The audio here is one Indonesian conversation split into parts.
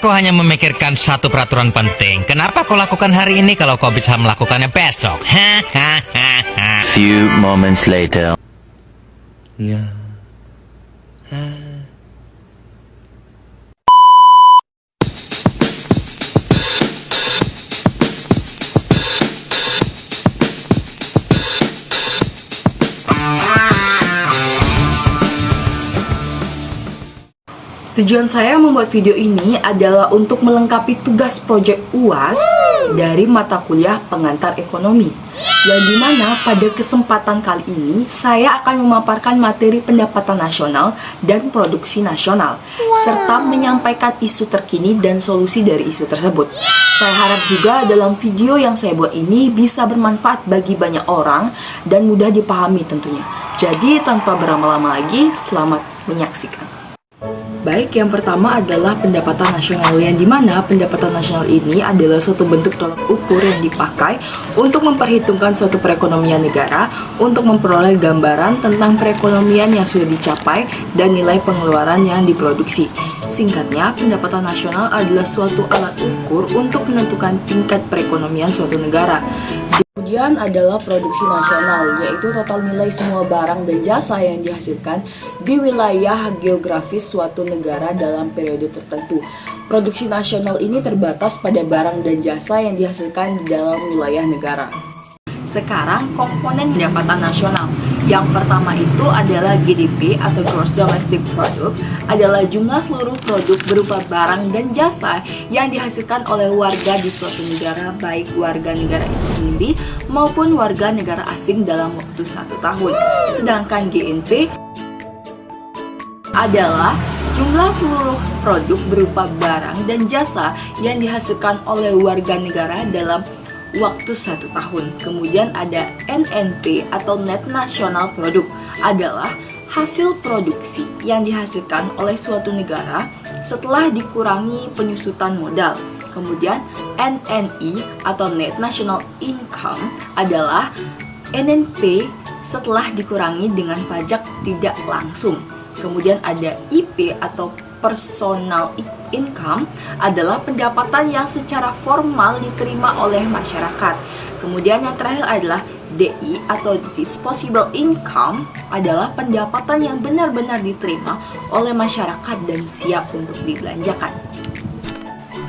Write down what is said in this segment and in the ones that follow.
kau hanya memikirkan satu peraturan penting. Kenapa kau lakukan hari ini kalau kau bisa melakukannya besok? Hahaha. Few moments later. Ya. Tujuan saya membuat video ini adalah untuk melengkapi tugas proyek UAS dari mata kuliah pengantar ekonomi. Yang dimana pada kesempatan kali ini saya akan memaparkan materi pendapatan nasional dan produksi nasional, serta menyampaikan isu terkini dan solusi dari isu tersebut. Saya harap juga dalam video yang saya buat ini bisa bermanfaat bagi banyak orang dan mudah dipahami tentunya. Jadi tanpa berlama-lama lagi, selamat menyaksikan. Baik, yang pertama adalah pendapatan nasional, yang dimana pendapatan nasional ini adalah suatu bentuk tolak ukur yang dipakai untuk memperhitungkan suatu perekonomian negara untuk memperoleh gambaran tentang perekonomian yang sudah dicapai dan nilai pengeluaran yang diproduksi. Singkatnya, pendapatan nasional adalah suatu alat ukur untuk menentukan tingkat perekonomian suatu negara. Kemudian adalah produksi nasional, yaitu total nilai semua barang dan jasa yang dihasilkan di wilayah geografis suatu negara dalam periode tertentu. Produksi nasional ini terbatas pada barang dan jasa yang dihasilkan di dalam wilayah negara. Sekarang komponen pendapatan nasional. Yang pertama itu adalah GDP atau Gross Domestic Product, adalah jumlah seluruh produk berupa barang dan jasa yang dihasilkan oleh warga di suatu negara, baik warga negara itu sendiri maupun warga negara asing dalam waktu 1 tahun. Sedangkan GNP adalah jumlah seluruh produk berupa barang dan jasa yang dihasilkan oleh warga negara dalam waktu 1 tahun. Kemudian ada NNP atau Net National Product, adalah hasil produksi yang dihasilkan oleh suatu negara setelah dikurangi penyusutan modal. Kemudian NNI atau Net National Income adalah NNP setelah dikurangi dengan pajak tidak langsung. Kemudian ada IP atau Personal Income, adalah pendapatan yang secara formal diterima oleh masyarakat. Kemudian yang terakhir adalah DI atau Disposable Income, adalah pendapatan yang benar-benar diterima oleh masyarakat dan siap untuk dibelanjakan.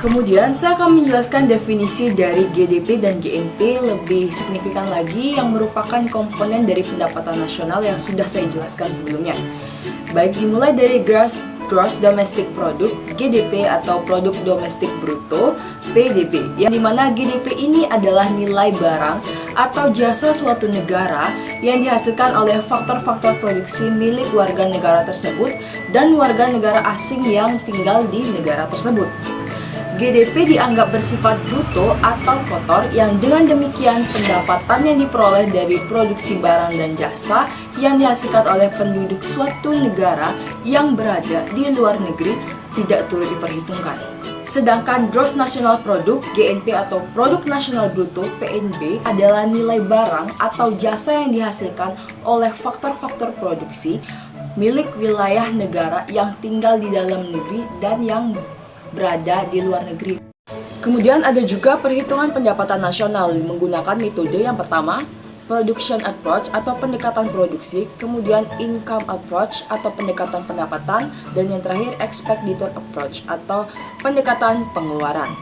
Kemudian saya akan menjelaskan definisi dari GDP dan GNP lebih signifikan lagi, yang merupakan komponen dari pendapatan nasional yang sudah saya jelaskan sebelumnya. Baik, dimulai dari Gross Domestic Product, GDP atau Produk Domestik Bruto, PDB, yang dimana GDP ini adalah nilai barang atau jasa suatu negara yang dihasilkan oleh faktor-faktor produksi milik warga negara tersebut dan warga negara asing yang tinggal di negara tersebut. GDP dianggap bersifat bruto atau kotor, yang dengan demikian pendapatan yang diperoleh dari produksi barang dan jasa yang dihasilkan oleh penduduk suatu negara yang berada di luar negeri tidak turut diperhitungkan. Sedangkan Gross National Product, GNP atau Produk Nasional Bruto, PNB, adalah nilai barang atau jasa yang dihasilkan oleh faktor-faktor produksi milik wilayah negara yang tinggal di dalam negeri dan yang berada di luar negeri. Kemudian ada juga perhitungan pendapatan nasional menggunakan metode yang pertama, Production Approach atau pendekatan produksi, kemudian Income Approach atau pendekatan pendapatan, dan yang terakhir Expenditure Approach atau pendekatan pengeluaran.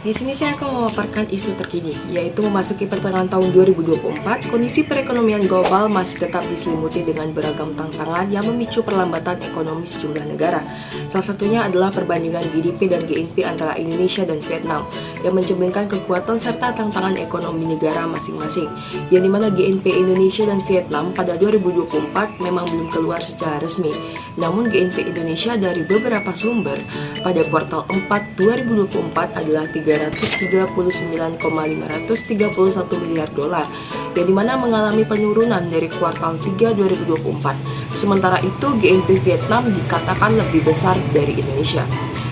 Di sini saya akan memaparkan isu terkini, yaitu memasuki pertengahan tahun 2024, kondisi perekonomian global masih tetap diselimuti dengan beragam tantangan yang memicu perlambatan ekonomi sejumlah negara. Salah satunya adalah perbandingan GDP dan GNP antara Indonesia dan Vietnam, yang mencerminkan kekuatan serta tantangan ekonomi negara masing-masing, yang dimana GNP Indonesia dan Vietnam pada 2024 memang belum keluar secara resmi. Namun GNP Indonesia dari beberapa sumber pada kuartal 4 2024 adalah 339,531 miliar dolar, yang dimana mengalami penurunan dari kuartal 3 2024. Sementara itu GNP Vietnam dikatakan lebih besar dari Indonesia.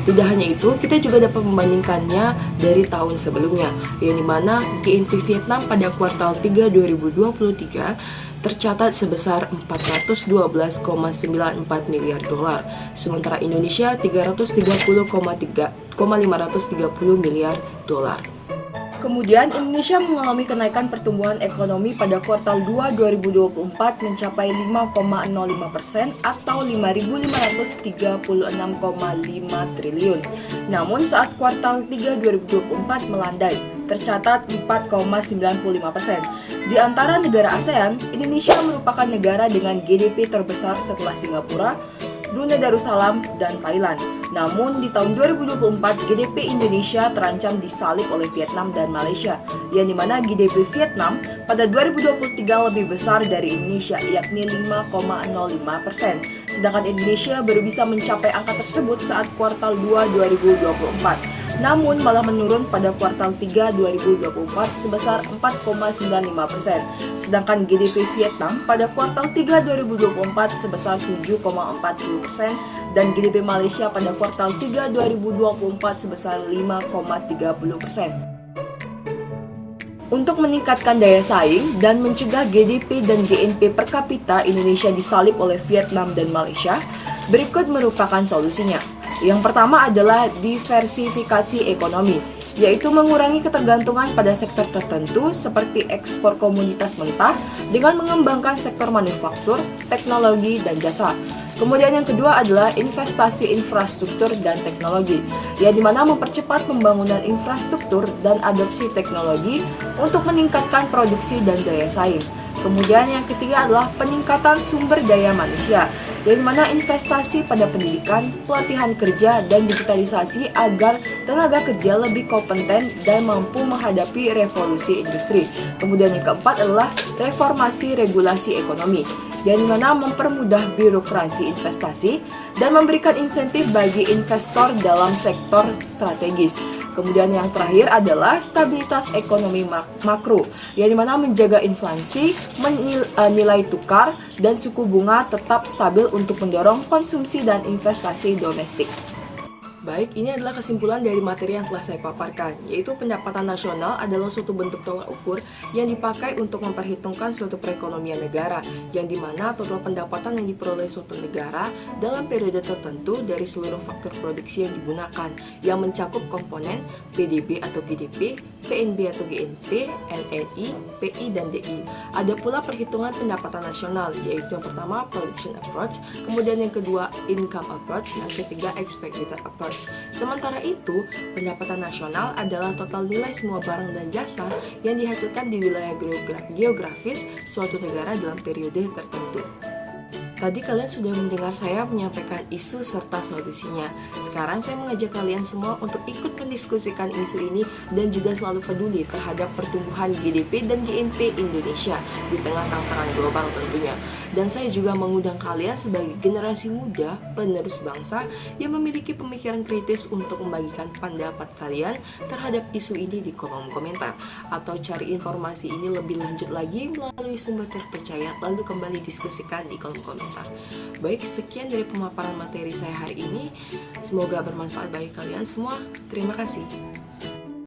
Tidak hanya itu, kita juga dapat membandingkannya dari tahun sebelumnya, yang dimana GNP Vietnam pada kuartal 3 2023 tercatat sebesar 412,94 miliar dolar, sementara Indonesia 330,530 miliar dolar. Kemudian Indonesia mengalami kenaikan pertumbuhan ekonomi pada kuartal 2 2024 mencapai 5,05% atau 5.536,5 triliun. Namun saat kuartal 3 2024 melandai, tercatat 4,95%. Di antara negara ASEAN, Indonesia merupakan negara dengan GDP terbesar setelah Singapura, Brunei Darussalam, dan Thailand. Namun di tahun 2024 GDP Indonesia terancam disalip oleh Vietnam dan Malaysia, yang dimana GDP Vietnam pada 2023 lebih besar dari Indonesia, yakni 5,05%. Sedangkan Indonesia baru bisa mencapai angka tersebut saat kuartal 2 2024. Namun malah menurun pada kuartal 3 2024 sebesar 4,95%. Sedangkan GDP Vietnam pada kuartal 3 2024 sebesar 7,40% dan GDP Malaysia pada kuartal 3 2024 sebesar 5,30%. Untuk meningkatkan daya saing dan mencegah GDP dan GNP per kapita Indonesia disalip oleh Vietnam dan Malaysia, berikut merupakan solusinya. Yang pertama adalah diversifikasi ekonomi, yaitu mengurangi ketergantungan pada sektor tertentu seperti ekspor komoditas mentah dengan mengembangkan sektor manufaktur, teknologi, dan jasa. Kemudian yang kedua adalah investasi infrastruktur dan teknologi, yang dimana mempercepat pembangunan infrastruktur dan adopsi teknologi untuk meningkatkan produksi dan daya saing. Kemudian yang ketiga adalah peningkatan sumber daya manusia, yang dimana investasi pada pendidikan, pelatihan kerja, dan digitalisasi agar tenaga kerja lebih kompeten dan mampu menghadapi revolusi industri. Kemudian yang keempat adalah reformasi regulasi ekonomi, yang dimana mempermudah birokrasi investasi dan memberikan insentif bagi investor dalam sektor strategis. Kemudian yang terakhir adalah stabilitas ekonomi makro, yang dimana menjaga inflasi, nilai tukar, dan suku bunga tetap stabil untuk mendorong konsumsi dan investasi domestik. Baik, ini adalah kesimpulan dari materi yang telah saya paparkan, yaitu pendapatan nasional adalah suatu bentuk tolak ukur yang dipakai untuk memperhitungkan suatu perekonomian negara, yang dimana total pendapatan yang diperoleh suatu negara dalam periode tertentu dari seluruh faktor produksi yang digunakan, yang mencakup komponen PDB atau GDP, PNB atau GNP, NNI, PI, dan DI. Ada pula perhitungan pendapatan nasional, yaitu yang pertama production approach, kemudian yang kedua income approach, dan ketiga expected approach. Sementara itu, pendapatan nasional adalah total nilai semua barang dan jasa yang dihasilkan di wilayah geografis suatu negara dalam periode tertentu. Tadi kalian sudah mendengar saya menyampaikan isu serta solusinya. Sekarang saya mengajak kalian semua untuk ikut mendiskusikan isu ini dan juga selalu peduli terhadap pertumbuhan GDP dan GNP Indonesia di tengah tantangan global tentunya. Dan saya juga mengundang kalian sebagai generasi muda, penerus bangsa yang memiliki pemikiran kritis untuk membagikan pendapat kalian terhadap isu ini di kolom komentar. Atau cari informasi ini lebih lanjut lagi melalui sumber terpercaya lalu kembali diskusikan di kolom komentar. Baik, sekian dari pemaparan materi saya hari ini. Semoga bermanfaat bagi kalian semua. Terima kasih.